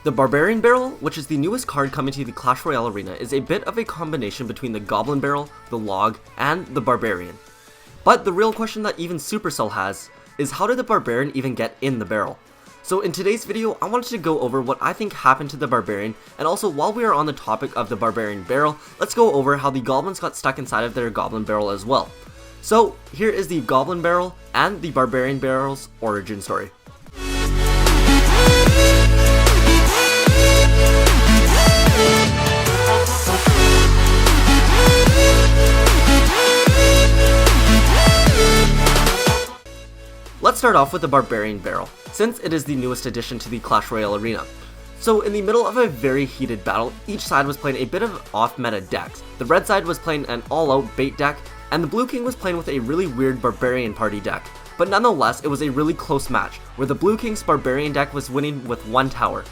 The Barbarian Barrel, which is the newest card coming to the Clash Royale arena, is a bit of a combination between the Goblin Barrel, the Log, and the Barbarian. But the real question that even Supercell has is how did the Barbarian even get in the barrel? So in today's video, I wanted to go over what I think happened to the Barbarian, and also while we are on the topic of the Barbarian Barrel, let's go over how the Goblins got stuck inside of their Goblin Barrel as well. So here is the Goblin Barrel and the Barbarian Barrel's origin story. Let's start off with the Barbarian Barrel, since it is the newest addition to the Clash Royale arena. So in the middle of a very heated battle, each side was playing a bit of off-meta decks. The red side was playing an all-out bait deck, and the blue king was playing with a really weird Barbarian party deck. But nonetheless, it was a really close match, where the blue king's Barbarian deck was winning with one tower.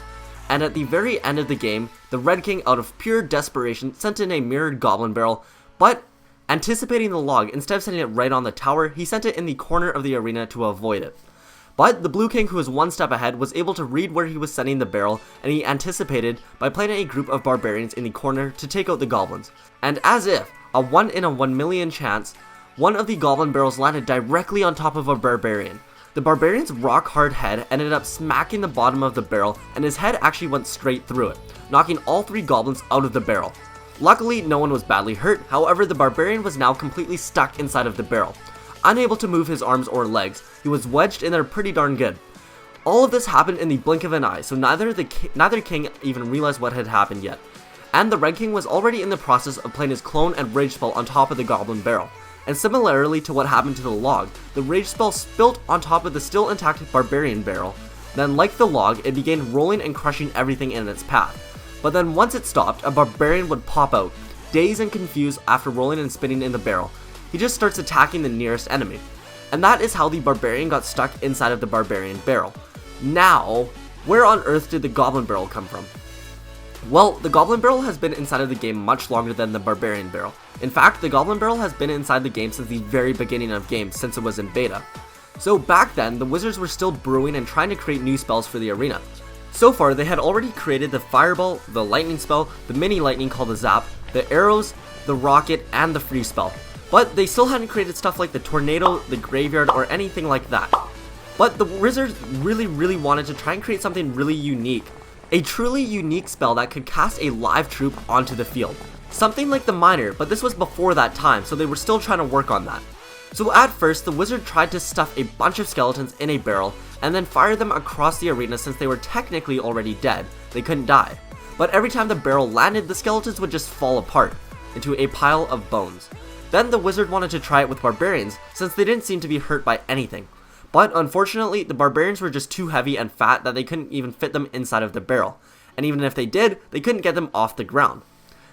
And at the very end of the game, the red king, out of pure desperation, sent in a mirrored Goblin Barrel, but anticipating the log, instead of sending it right on the tower, he sent it in the corner of the arena to avoid it. But the blue king, who was one step ahead, was able to read where he was sending the barrel, and he anticipated by playing a group of barbarians in the corner to take out the goblins. And as if, a 1 in a 1 million chance, one of the goblin barrels landed directly on top of a barbarian. The barbarian's rock hard head ended up smacking the bottom of the barrel, and his head actually went straight through it, knocking all 3 goblins out of the barrel. Luckily, no one was badly hurt, however the barbarian was now completely stuck inside of the barrel. Unable to move his arms or legs, he was wedged in there pretty darn good. All of this happened in the blink of an eye, so neither king even realized what had happened yet. And the red king was already in the process of playing his clone and rage spell on top of the goblin barrel. And similarly to what happened to the log, the rage spell spilt on top of the still intact barbarian barrel. Then like the log, it began rolling and crushing everything in its path. But then once it stopped, a barbarian would pop out, dazed and confused after rolling and spinning in the barrel. He just starts attacking the nearest enemy. And that is how the barbarian got stuck inside of the barbarian barrel. Now, where on earth did the goblin barrel come from? Well, the goblin barrel has been inside of the game much longer than the barbarian barrel. In fact, the goblin barrel has been inside the game since the very beginning of games, since it was in beta. So back then, the wizards were still brewing and trying to create new spells for the arena. So far, they had already created the fireball, the lightning spell, the mini lightning called the zap, the arrows, the rocket, and the freeze spell. But they still hadn't created stuff like the tornado, the graveyard, or anything like that. But the wizards really wanted to try and create something really unique. A truly unique spell that could cast a live troop onto the field. Something like the miner, but this was before that time, so they were still trying to work on that. So at first, the wizard tried to stuff a bunch of skeletons in a barrel, and then fire them across the arena since they were technically already dead. They couldn't die. But every time the barrel landed, the skeletons would just fall apart into a pile of bones. Then the wizard wanted to try it with barbarians, since they didn't seem to be hurt by anything. But unfortunately, the barbarians were just too heavy and fat that they couldn't even fit them inside of the barrel. And even if they did, they couldn't get them off the ground.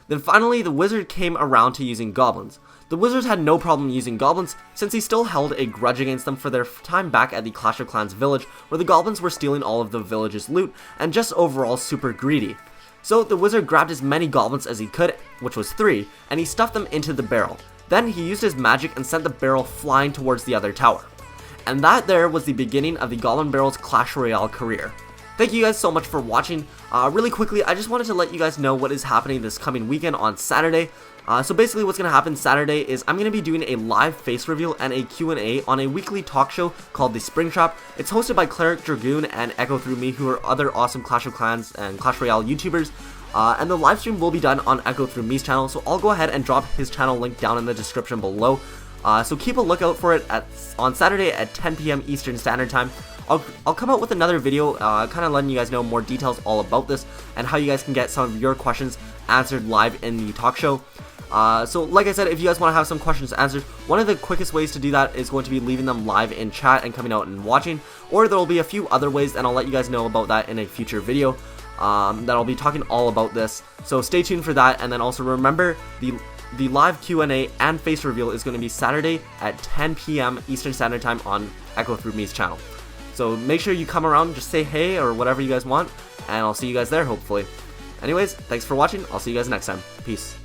Then finally, the wizard came around to using goblins. The wizards had no problem using goblins, since he still held a grudge against them for their time back at the Clash of Clans village, where the goblins were stealing all of the village's loot, and just overall super greedy. So the wizard grabbed as many goblins as he could, which was 3, and he stuffed them into the barrel. Then he used his magic and sent the barrel flying towards the other tower. And that there was the beginning of the Goblin Barrel's Clash Royale career. Thank you guys so much for watching. Really quickly, I just wanted to let you guys know what is happening this coming weekend on Saturday. So basically what's going to happen Saturday is I'm going to be doing a live face reveal and a Q&A on a weekly talk show called The Spring Trap. It's hosted by Cleric Dragoon and Echo Through Me, who are other awesome Clash of Clans and Clash Royale YouTubers. And the live stream will be done on Echo Through Me's channel, so I'll go ahead and drop his channel link down in the description below. So keep a lookout for it on Saturday at 10 PM Eastern Standard Time. I'll come out with another video kind of letting you guys know more details all about this and how you guys can get some of your questions answered live in the talk show. So like I said, if you guys want to have some questions answered, one of the quickest ways to do that is going to be leaving them live in chat and coming out and watching, or there will be a few other ways, and I'll let you guys know about that in a future video that I'll be talking all about this. So stay tuned for that, and then also remember the live Q&A and face reveal is going to be Saturday at 10 PM Eastern Standard Time on Echo Through Me's channel. So make sure you come around, just say hey or whatever you guys want, and I'll see you guys there hopefully. Anyways, thanks for watching. I'll see you guys next time. Peace.